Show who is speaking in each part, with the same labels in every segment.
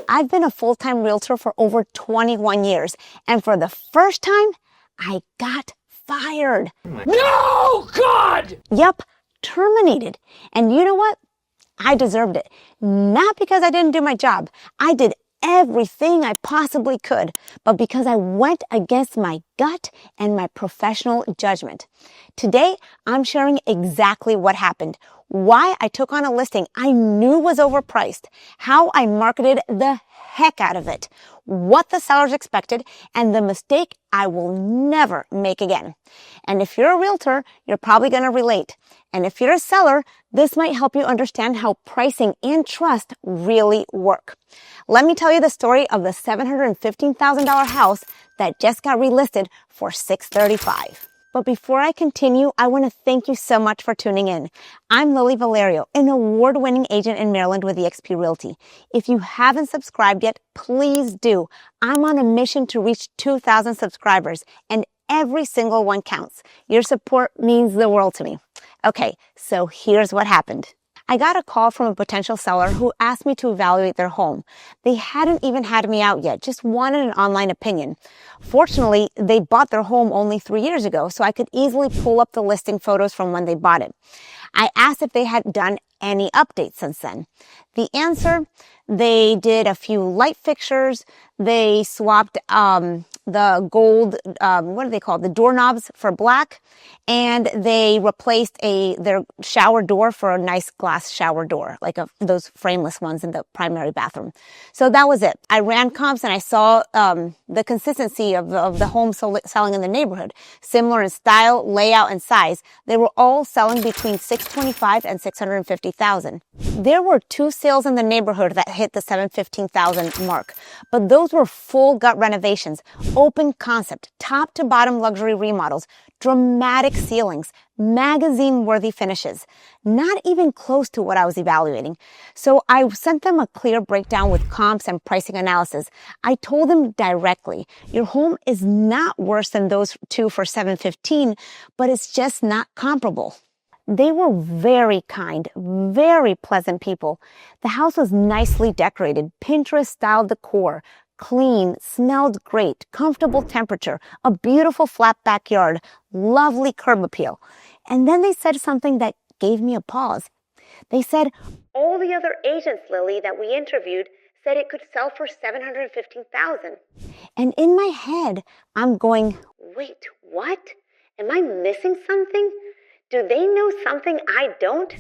Speaker 1: I've been a full-time realtor for over 21 years, and for the first time, I got fired.
Speaker 2: No, God!
Speaker 1: Yep, terminated. And you know what? I deserved it. Not because I didn't do my job. I did everything I possibly could, but because I went against my gut and my professional judgment. Today, I'm sharing exactly what happened, why I took on a listing I knew was overpriced, how I marketed the heck out of it, what the sellers expected, and the mistake I will never make again. And if you're a realtor, you're probably going to relate. And if you're a seller, this might help you understand how pricing and trust really work. Let me tell you the story of the $715,000 house that just got relisted for $635,000. But before I continue, I want to thank you so much for tuning in. I'm Vallario, an award-winning agent in Maryland with eXp Realty. If you haven't subscribed yet, please do. I'm on a mission to reach 2,000 subscribers, and every single one counts. Your support means the world to me. Okay, so here's what happened. I got a call from a potential seller who asked me to evaluate their home. They hadn't even had me out yet, just wanted an online opinion. Fortunately, they bought their home only 3 years ago, so I could easily pull up the listing photos from when they bought it. I asked if they had done any updates since then. The answer, they did a few light fixtures. They swapped the gold, what are they called? The doorknobs for black. And they replaced their shower door for a nice glass shower door, like those frameless ones in the primary bathroom. So that was it. I ran comps and I saw the consistency of the homes selling in the neighborhood. Similar in style, layout, and size. They were all selling between $625,000 and $650,000. There were 2 sales in the neighborhood that hit the $715,000 mark, but those were full gut renovations, open concept, top to bottom luxury remodels, dramatic ceilings, magazine-worthy finishes. Not even close to what I was evaluating. So I sent them a clear breakdown with comps and pricing analysis. I told them directly, your home is not worse than those 2 for $715,000, but it's just not comparable. They were very kind, very pleasant people. The house was nicely decorated, Pinterest-style decor, clean, smelled great, comfortable temperature, a beautiful flat backyard, lovely curb appeal. And then they said something that gave me a pause. They said, all the other agents, Lily, that we interviewed said it could sell for $715,000. And in my head, I'm going, wait, what? Am I missing something? Do they know something I don't?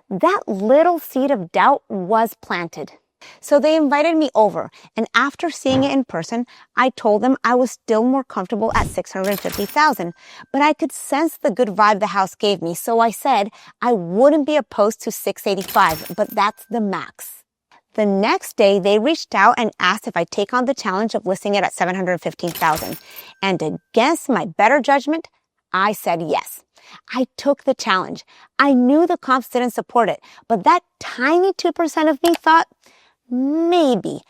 Speaker 1: That little seed of doubt was planted. So they invited me over, and after seeing it in person, I told them I was still more comfortable at $650,000, but I could sense the good vibe the house gave me, so I said I wouldn't be opposed to $685,000, but that's the max. The next day, they reached out and asked if I'd take on the challenge of listing it at $715,000, and against my better judgment, I said yes. I took the challenge. I knew the comps didn't support it, but that tiny 2% of me thought, maybe,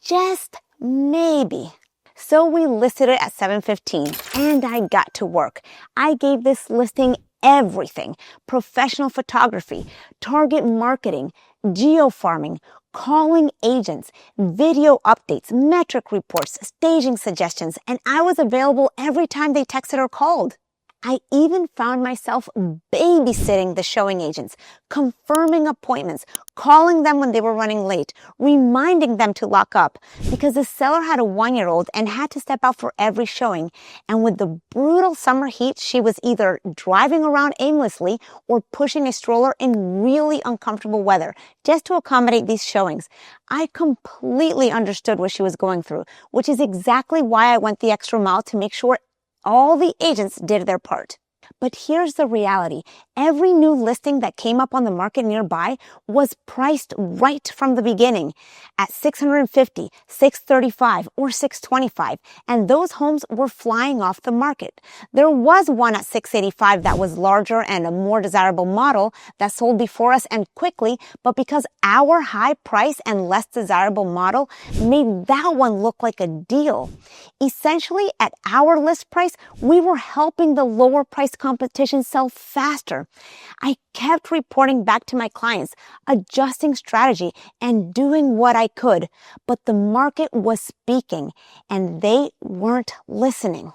Speaker 1: just maybe. So we listed it at $715,000 and I got to work. I gave this listing everything: professional photography, target marketing, geofarming, calling agents, video updates, metric reports, staging suggestions, and I was available every time they texted or called. I even found myself babysitting the showing agents, confirming appointments, calling them when they were running late, reminding them to lock up, because the seller had a 1-year-old and had to step out for every showing. And with the brutal summer heat, she was either driving around aimlessly or pushing a stroller in really uncomfortable weather just to accommodate these showings. I completely understood what she was going through, which is exactly why I went the extra mile to make sure all the agents did their part. But here's the reality. Every new listing that came up on the market nearby was priced right from the beginning at $650,000, $635,000, or $625,000, and those homes were flying off the market. There was one at $685,000 that was larger and a more desirable model that sold before us and quickly, but because our high price and less desirable model made that one look like a deal. Essentially, at our list price, we were helping the lower price competition sell faster. I kept reporting back to my clients, adjusting strategy and doing what I could, but the market was speaking and they weren't listening.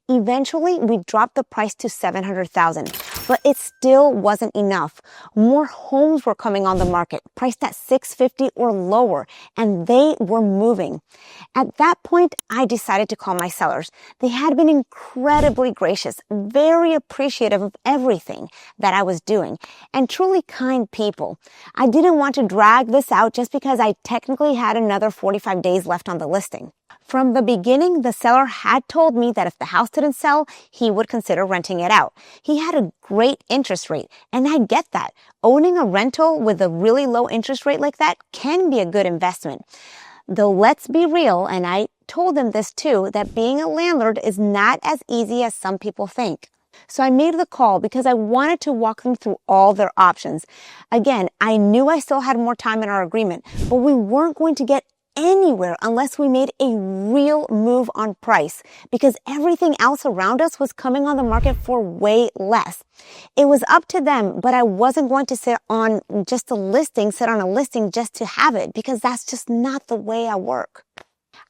Speaker 1: Eventually, we dropped the price to $700,000, but it still wasn't enough. More homes were coming on the market, priced at $650,000 or lower, and they were moving. At that point, I decided to call my sellers. They had been incredibly gracious, very appreciative of everything that I was doing, and truly kind people. I didn't want to drag this out just because I technically had another 45 days left on the listing. From the beginning, the seller had told me that if the house didn't sell, he would consider renting it out. He had a great interest rate, and I get that. Owning a rental with a really low interest rate like that can be a good investment. Though let's be real, and I told him this too, that being a landlord is not as easy as some people think. So I made the call because I wanted to walk them through all their options. Again, I knew I still had more time in our agreement, but we weren't going to get anywhere unless we made a real move on price, because everything else around us was coming on the market for way less. It was up to them, but I wasn't going to sit on a listing just to have it, because that's just not the way I work.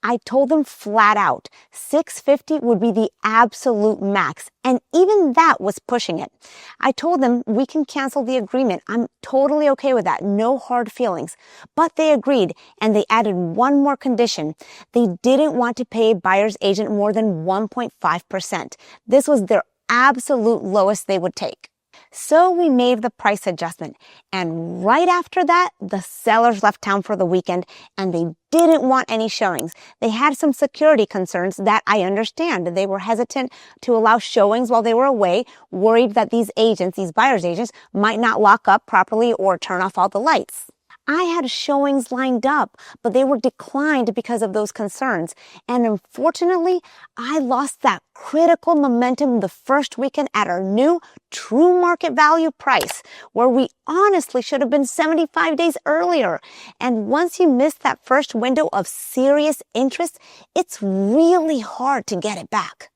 Speaker 1: I told them flat out, $650,000 would be the absolute max, and even that was pushing it. I told them we can cancel the agreement. I'm totally okay with that. No hard feelings. But they agreed, and they added one more condition. They didn't want to pay a buyer's agent more than 1.5%. This was their absolute lowest they would take. So we made the price adjustment, and right after that, the sellers left town for the weekend, and they didn't want any showings. They had some security concerns that I understand. They were hesitant to allow showings while they were away, worried that these buyer's agents, might not lock up properly or turn off all the lights. I had showings lined up, but they were declined because of those concerns. And unfortunately, I lost that critical momentum the first weekend at our new true market value price, where we honestly should have been 75 days earlier. And once you miss that first window of serious interest, it's really hard to get it back.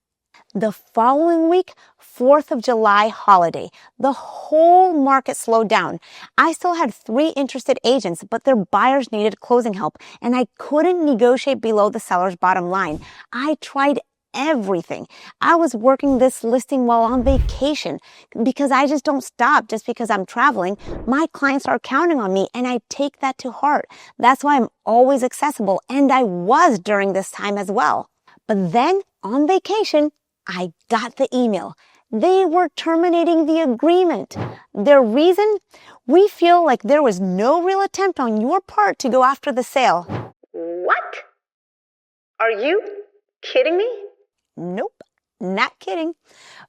Speaker 1: The following week, 4th of July holiday, the whole market slowed down. I still had 3 interested agents, but their buyers needed closing help, and I couldn't negotiate below the seller's bottom line. I tried everything. I was working this listing while on vacation, because I just don't stop just because I'm traveling. My clients are counting on me, and I take that to heart. That's why I'm always accessible, and I was during this time as well. But then, on vacation, I got the email. They were terminating the agreement. Their reason? We feel like there was no real attempt on your part to go after the sale. What? Are you kidding me? Nope, not kidding.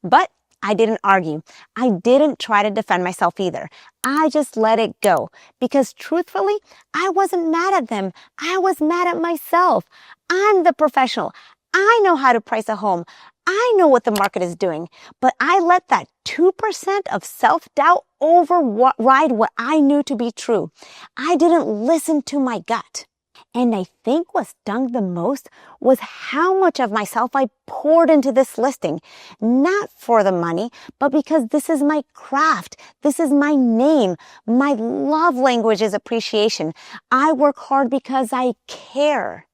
Speaker 1: But I didn't argue. I didn't try to defend myself either. I just let it go, because truthfully, I wasn't mad at them. I was mad at myself. I'm the professional. I know how to price a home. I know what the market is doing, but I let that 2% of self-doubt override what I knew to be true. I didn't listen to my gut. And I think what stung the most was how much of myself I poured into this listing, not for the money, but because this is my craft. This is my name. My love language is appreciation. I work hard because I care.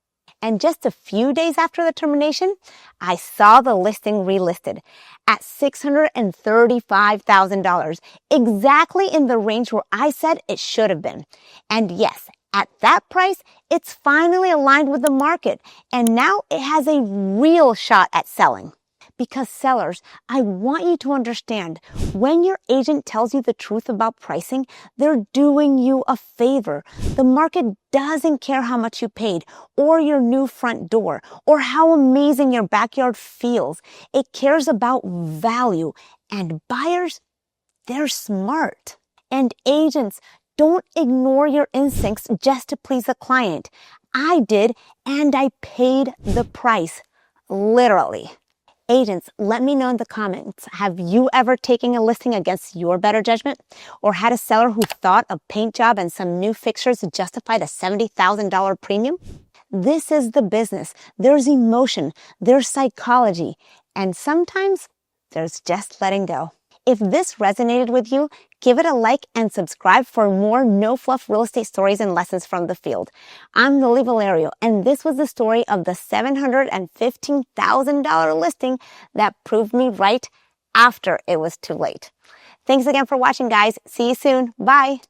Speaker 1: And just a few days after the termination, I saw the listing relisted at $635,000, exactly in the range where I said it should have been. And yes, at that price, it's finally aligned with the market, and now it has a real shot at selling. Because sellers, I want you to understand, when your agent tells you the truth about pricing, they're doing you a favor. The market doesn't care how much you paid, or your new front door, or how amazing your backyard feels. It cares about value. And buyers, they're smart. And agents, don't ignore your instincts just to please a client. I did, and I paid the price. Literally. Agents, let me know in the comments, have you ever taken a listing against your better judgment? Or had a seller who thought a paint job and some new fixtures justified a $70,000 premium? This is the business. There's emotion, there's psychology, and sometimes there's just letting go. If this resonated with you, give it a like and subscribe for more no-fluff real estate stories and lessons from the field. I'm Lily Vallario, and this was the story of the $715,000 listing that proved me right after it was too late. Thanks again for watching, guys. See you soon. Bye.